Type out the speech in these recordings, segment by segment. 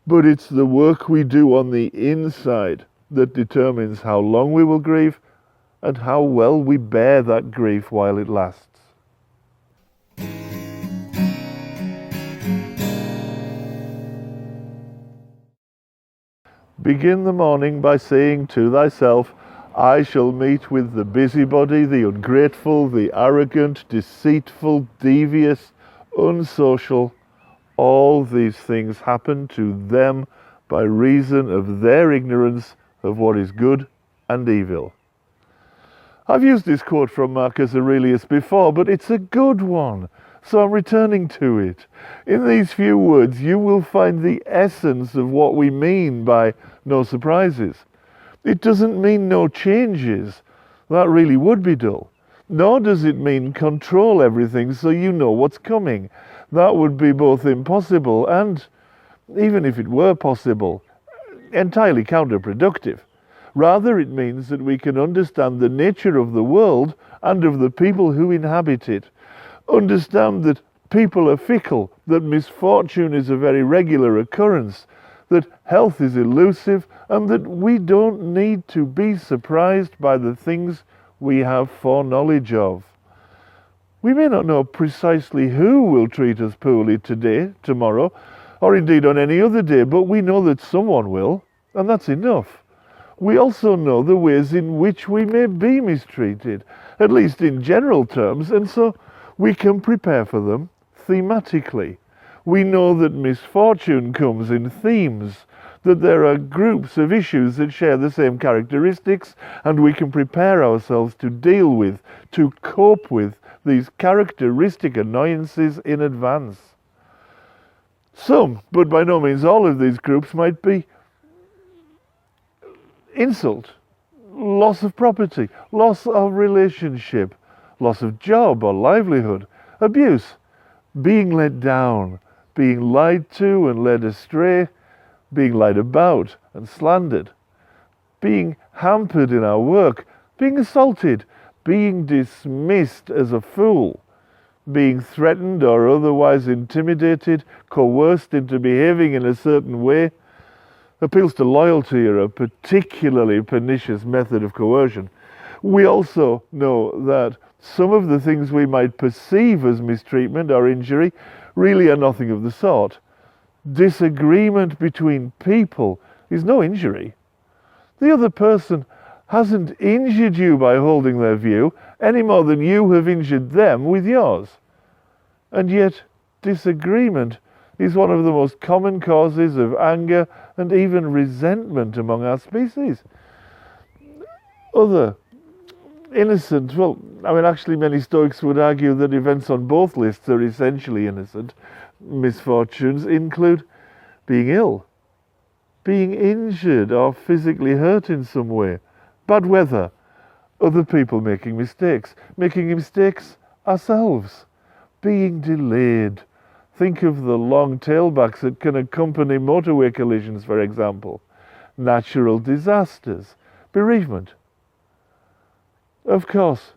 but it's the work we do on the inside that determines how long we will grieve and how well we bear that grief while it lasts. Begin the morning by saying to thyself, I shall meet with the busybody, the ungrateful, the arrogant, deceitful, devious, unsocial. All these things happen to them by reason of their ignorance of what is good and evil. I've used this quote from Marcus Aurelius before, but it's a good one, so I'm returning to it. In these few words, you will find the essence of what we mean by no surprises. It doesn't mean no changes. That really would be dull. Nor does it mean control everything so you know what's coming. That would be both impossible and, even if it were possible, entirely counterproductive. Rather, it means that we can understand the nature of the world and of the people who inhabit it. Understand that people are fickle, that misfortune is a very regular occurrence, that health is elusive, and that we don't need to be surprised by the things we have foreknowledge of. We may not know precisely who will treat us poorly today, tomorrow, or indeed on any other day, but we know that someone will, and that's enough. We also know the ways in which we may be mistreated, at least in general terms, and so we can prepare for them thematically. We know that misfortune comes in themes, that there are groups of issues that share the same characteristics, and we can prepare ourselves to deal with, to cope with these characteristic annoyances in advance. Some, but by no means all of these groups, might be insult, loss of property, loss of relationship, loss of job or livelihood, abuse, being let down, being lied to and led astray, being lied about and slandered, being hampered in our work, being assaulted, being dismissed as a fool, being threatened or otherwise intimidated, coerced into behaving in a certain way. Appeals to loyalty are a particularly pernicious method of coercion. We also know that some of the things we might perceive as mistreatment or injury really are nothing of the sort. Disagreement between people is no injury. The other person hasn't injured you by holding their view any more than you have injured them with yours. And yet, disagreement is one of the most common causes of anger and even resentment among our species. Other innocent, actually many Stoics would argue that events on both lists are essentially innocent. Misfortunes include being ill, being injured or physically hurt in some way, bad weather, other people making mistakes ourselves, being delayed. Think of the long tailbacks that can accompany motorway collisions, for example. Natural disasters, bereavement. Of course,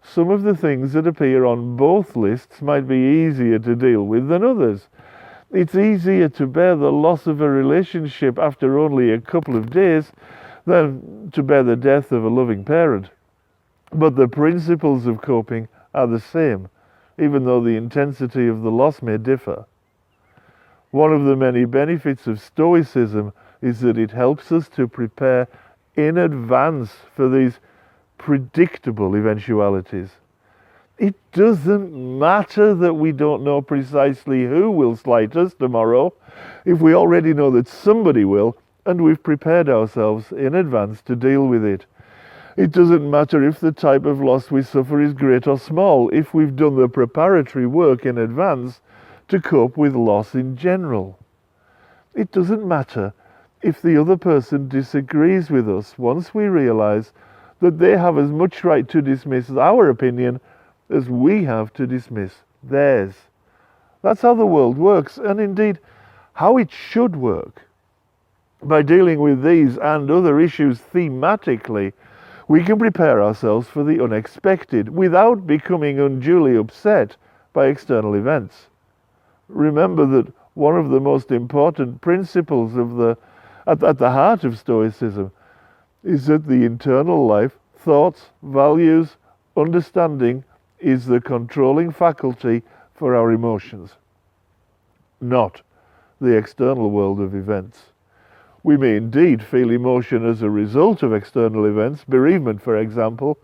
some of the things that appear on both lists might be easier to deal with than others. It's easier to bear the loss of a relationship after only a couple of days than to bear the death of a loving parent. But the principles of coping are the same, even though the intensity of the loss may differ. One of the many benefits of Stoicism is that it helps us to prepare in advance for these predictable eventualities. It doesn't matter that we don't know precisely who will slight us tomorrow, if we already know that somebody will, and we've prepared ourselves in advance to deal with it. It doesn't matter if the type of loss we suffer is great or small, if we've done the preparatory work in advance to cope with loss in general. It doesn't matter if the other person disagrees with us once we realize that they have as much right to dismiss our opinion as we have to dismiss theirs. That's how the world works, and indeed how it should work. By dealing with these and other issues thematically, we can prepare ourselves for the unexpected without becoming unduly upset by external events. Remember that one of the most important principles at the heart of Stoicism is that the internal life, thoughts, values, understanding is the controlling faculty for our emotions, not the external world of events. We may indeed feel emotion as a result of external events, bereavement for example,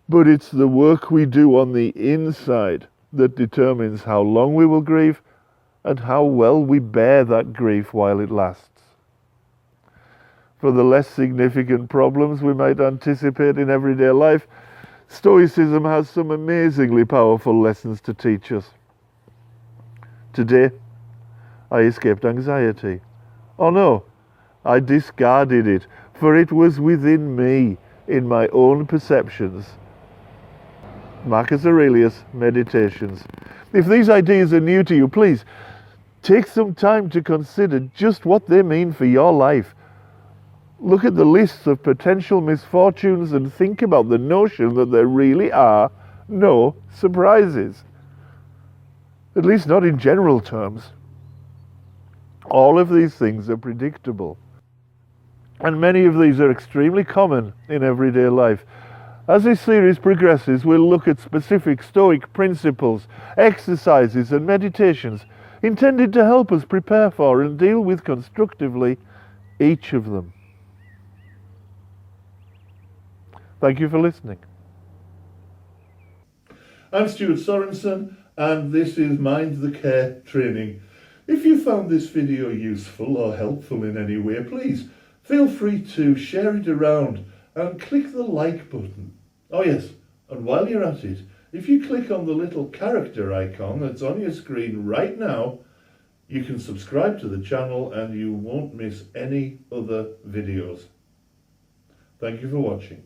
but it's the work we do on the inside that determines how long we will grieve and how well we bear that grief while it lasts. For the less significant problems we might anticipate in everyday life, Stoicism has some amazingly powerful lessons to teach us. Today, I escaped anxiety. Oh no, I discarded it, for it was within me, in my own perceptions. Marcus Aurelius, Meditations. If these ideas are new to you, please take some time to consider just what they mean for your life. Look at the lists of potential misfortunes and think about the notion that there really are no surprises. At least not in general terms. All of these things are predictable. And many of these are extremely common in everyday life. As this series progresses, we'll look at specific Stoic principles, exercises and meditations intended to help us prepare for and deal with constructively each of them. Thank you for listening. I'm Stuart Sorensen, and this is Mind the Care training. If you found this video useful or helpful in any way, please feel free to share it around and click the like button. Oh yes, and while you're at it, if you click on the little character icon that's on your screen right now, you can subscribe to the channel and you won't miss any other videos. Thank you for watching.